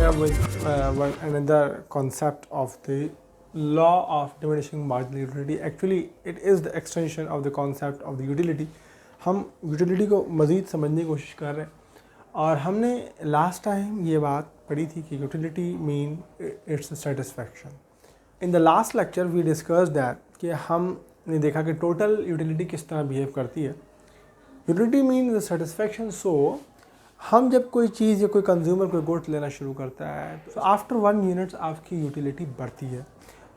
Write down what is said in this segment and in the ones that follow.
here with another concept of the law of diminishing marginal utility. Actually, it is the extension of the concept of the utility. हम utility को मज़ीद समझने की कोशिश कर रहे हैं और हमने लास्ट टाइम ये बात पढ़ी थी कि utility mean its satisfaction. In the last lecture we discussed that कि हमने देखा कि total utility किस तरह behave करती है. Utility means the satisfaction. So हम जब कोई चीज़ या कोई कंज्यूमर कोई गुड्स लेना शुरू करता है तो आफ्टर 1 यूनिट्स आपकी यूटिलिटी बढ़ती है.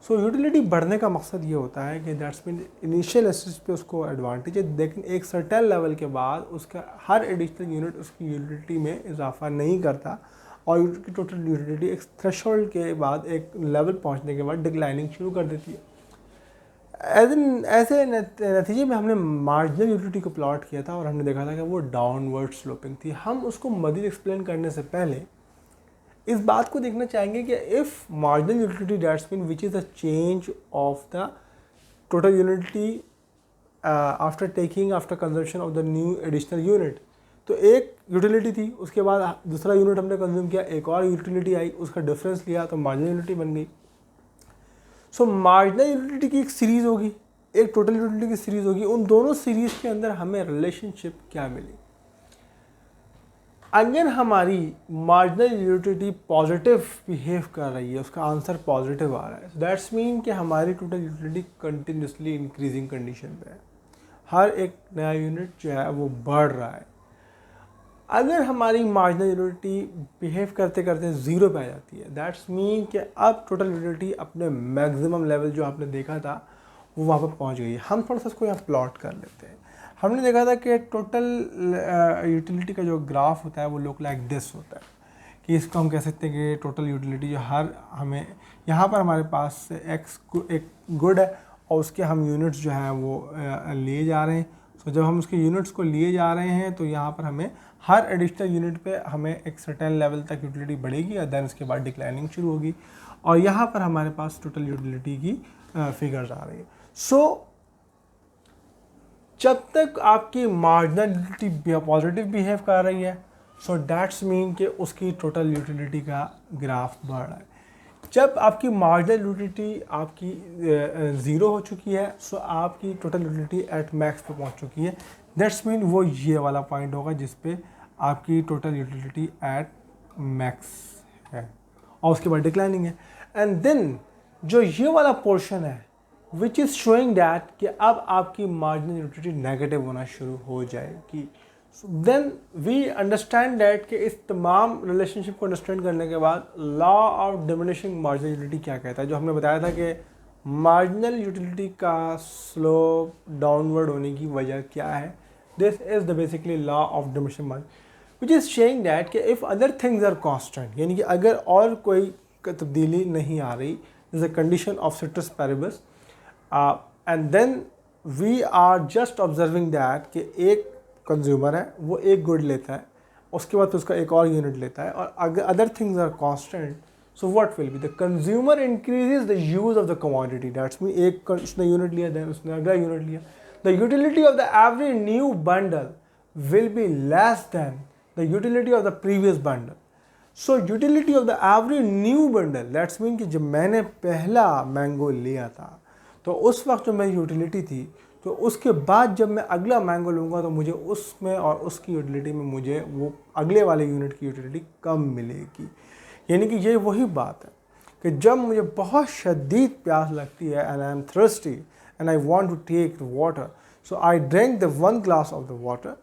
सो यूटिलिटी बढ़ने का मकसद ये होता है कि दैट्स मीन इनिशियल एसेस पे उसको एडवांटेज है, लेकिन एक सर्टेन लेवल के बाद उसका हर एडिशनल यूनिट उसकी यूटिलिटी में इजाफा नहीं करता और उसकी टोटल यूटिलिटी एक थ्रेशोल्ड के बाद एक लेवल पहुंचने के बाद डिक्लाइनिंग शुरू कर देती है. ऐसे नतीजे में हमने मार्जिनल यूटिलिटी को प्लॉट किया था और हमने देखा था कि वो डाउनवर्ड स्लोपिंग थी. हम उसको मज़ीद एक्सप्लेन करने से पहले इस बात को देखना चाहेंगे कि if marginal utility that's mean which is the change of the total utility after consumption of the new additional unit. तो एक यूटिलिटी थी, उसके बाद दूसरा यूनिट हमने कंज्यूम किया, एक और यूटिलिटी आई, उसका डिफरेंस लिया तो मार्जिनल यूटिलिटी बन गई. सो मार्जिनल यूटिलिटी की एक सीरीज़ होगी, एक टोटल यूटिलिटी की सीरीज़ होगी. उन दोनों सीरीज़ के अंदर हमें रिलेशनशिप क्या मिली? अगर हमारी मार्जिनल यूटिलिटी पॉजिटिव बिहेव कर रही है, उसका आंसर पॉजिटिव आ रहा है, दैट्स मीन कि हमारी total utility continuously increasing condition पे है. हर एक नया यूनिट जो है वो बढ़ रहा है. अगर हमारी मार्जिनल यूटिलिटी बिहेव करते करते ज़ीरो पे आ जाती है, दैट्स मीन कि अब टोटल यूटिलिटी अपने मैक्सिमम लेवल जो आपने देखा था वो वहाँ पर पहुँच गई है. हम थोड़ा सा इसको यहाँ प्लॉट कर लेते हैं. हमने देखा था कि टोटल यूटिलिटी का जो ग्राफ होता है वो लुक लाइक दिस होता है, कि इसको हम कह सकते हैं कि टोटल यूटिलिटी जो हमें यहाँ पर हमारे पास एक गुड है और उसके हम यूनिट्स जो हैं वो लिए जा रहे हैं. तो जब हम उसके यूनिट्स को लिए जा रहे हैं तो यहाँ पर हमें हर एडिशनल यूनिट पे हमें एक सर्टेन लेवल तक यूटिलिटी बढ़ेगी और देन उसके बाद डिक्लाइनिंग शुरू होगी और यहाँ पर हमारे पास टोटल यूटिलिटी की फिगर्स आ रही है. सो जब तक आपकी मार्जिनल यूटिलिटी पॉजिटिव बिहेव कर रही है, सो दैट्स मीन कि उसकी टोटल यूटिलिटी का ग्राफ बढ़ रहा है. जब आपकी मार्जिनल यूटिलिटी आपकी ज़ीरो हो चुकी है, सो आपकी टोटल यूटिलिटी एट मैक्स पे पहुंच चुकी है. दैट्स मीन वो ये वाला पॉइंट होगा जिस पे आपकी टोटल यूटिलिटी एट मैक्स है और उसके बाद डिक्लाइनिंग है. एंड देन जो ये वाला पोर्शन है विच इज़ शोइंग दैट कि अब आपकी मार्जिनल यूटिलिटी नेगेटिव होना शुरू हो जाएगी. देन वी अंडरस्टैंड दैट कि इस तमाम रिलेशनशिप को अंडरस्टैंड करने के बाद law of diminishing marginal utility क्या कहता है, जो हमने बताया था कि मार्जिनल यूटिलिटी का स्लोप डाउनवर्ड होने की वजह क्या है. This is the basically law of diminishing margin which is saying that कि if other things are constant, यानी कि अगर और कोई तब्दीली नहीं आ रही, is a condition of ceteris paribus, and then we are just observing that कि एक कंज्यूमर है वो एक गुड लेता है, उसके बाद उसका एक और यूनिट लेता है और अगर other things are constant, so what will be the consumer increases the use of the commodity. That's mean एक उसने यूनिट लिया, देन उसने अगला यूनिट लिया. The utility of the every new bundle will be less than the utility of the previous bundle. So utility of the every new bundle, that's mean कि जब मैंने पहला मैंगो लिया था तो उस वक्त जो मेरी यूटिलिटी थी, तो उसके बाद जब मैं अगला मैंगो लूँगा तो मुझे उसमें और उसकी यूटिलिटी में मुझे वो अगले वाले यूनिट की यूटिलिटी कम मिलेगी. यानी कि ये वही बात है कि जब मुझे बहुत शदीद प्यास लगती है and I am thirsty and I want to take water, so I drink the 1 glass of the water.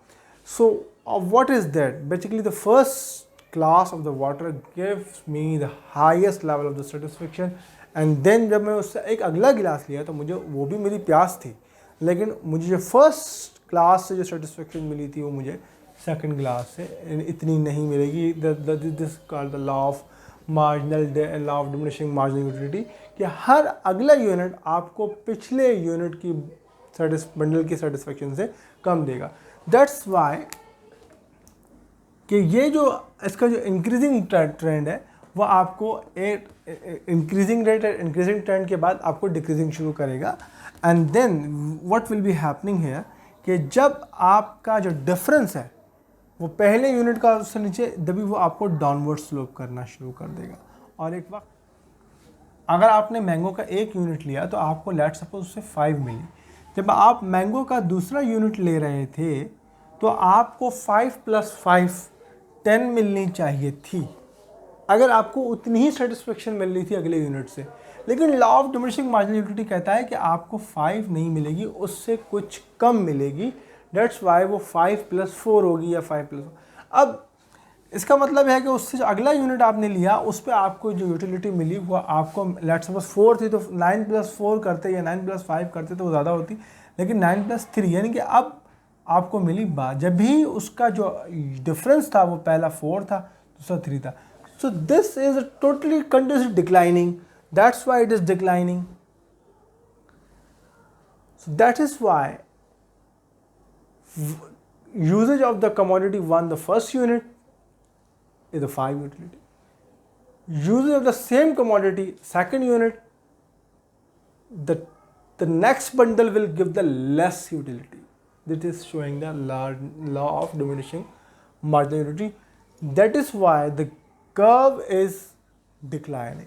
So what is that? Basically the first glass of the water gives me the highest level of the satisfaction. And then जब मैं उससे एक अगला गिलास लिया तो मुझे वो भी मेरी प्यास थी, लेकिन मुझे जो फर्स्ट क्लास से जो सेटिस्फेक्शन मिली थी वो मुझे सेकंड ग्लास से इतनी नहीं मिलेगी. This called the law of marginal law of diminishing marginal utility, कि हर अगला यूनिट आपको पिछले यूनिट की बंडल की सेटिस्फेक्शन से कम देगा. दैट्स वाई कि ये जो इसका जो इंक्रीजिंग ट्रेंड है वो आपको एक इंक्रीजिंग रेट इंक्रीजिंग ट्रेंड के बाद आपको डिक्रीजिंग शुरू करेगा. And then what will be happening here कि जब आपका जो डिफरेंस है वो पहले यूनिट का उससे नीचे तभी वो आपको डाउनवर्ड स्लोप करना शुरू कर देगा। और एक वक्त अगर आपने मैंगो का एक यूनिट लिया तो आपको लेट सपोज उससे 5 मिली। जब आप मैंगो का दूसरा यूनिट ले रहे थे तो आपको 5 + 5 10 मिलनी चाहिए थी, अगर आपको उतनी ही सेटिस्फेक्शन मिल रही थी अगले यूनिट से। लेकिन law of diminishing marginal utility कहता है कि आपको 5 नहीं मिलेगी, उससे कुछ कम मिलेगी। डेट्स वाई वो 5 + 4 होगी या 5 +। अब इसका मतलब है कि उससे जो अगला यूनिट आपने लिया उस पर आपको जो यूटिलिटी मिली वो आपको लेट्स सपोज 4 थी तो 9 + 4 करते या 9 + 5 करते तो वो ज़्यादा होती, लेकिन 9 + 3 यानी कि अब आपको मिली बात। जब भी उसका जो डिफरेंस था वो पहला 4 था, दूसरा 3 था। So this is a totally continuously declining. That's why it is declining. So that is why usage of the commodity 1, the first unit, is the 5 utility. Usage of the same commodity, second unit, the next bundle will give the less utility. That is showing the law of diminishing marginal utility. That is why the curve is declining.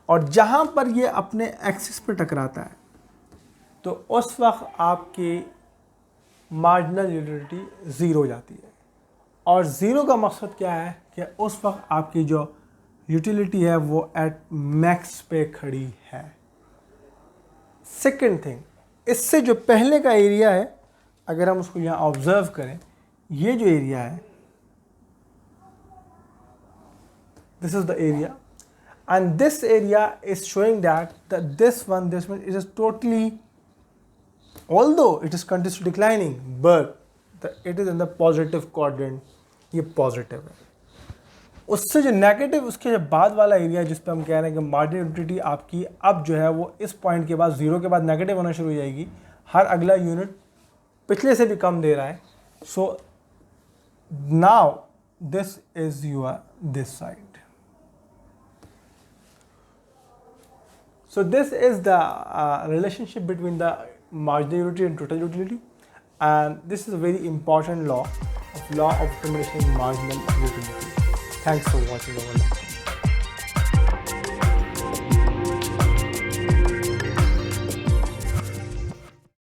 और जहां पर ये अपने axis पे टकराता है तो उस वक्त आपकी मार्जिनल यूटिलिटी ज़ीरो हो जाती है। और ज़ीरो का मकसद क्या है कि उस वक्त आपकी जो यूटिलिटी है वो एट मैक्स पे खड़ी है। सेकंड थिंग, इससे जो पहले का एरिया है अगर हम उसको यहाँ ऑब्जर्व करें, ये जो एरिया है this is the area, and this area is showing that this one is totally, although it is continuously declining, but it is in the positive quadrant. ये पॉजिटिव है। उससे जो नेगेटिव उसके जो बाद वाला एरिया जिस पे हम कह रहे हैं कि मार्जिनल यूटिलिटी आपकी अब जो है वो इस पॉइंट के बाद ज़ीरो के बाद नेगेटिव होना शुरू हो जाएगी। हर अगला यूनिट पिछले से भी कम दे रहा है। So now this is your this side. So this is the relationship between the marginal utility and total utility, and this is a very important law of diminishing marginal utility. Thanks for watching our lecture.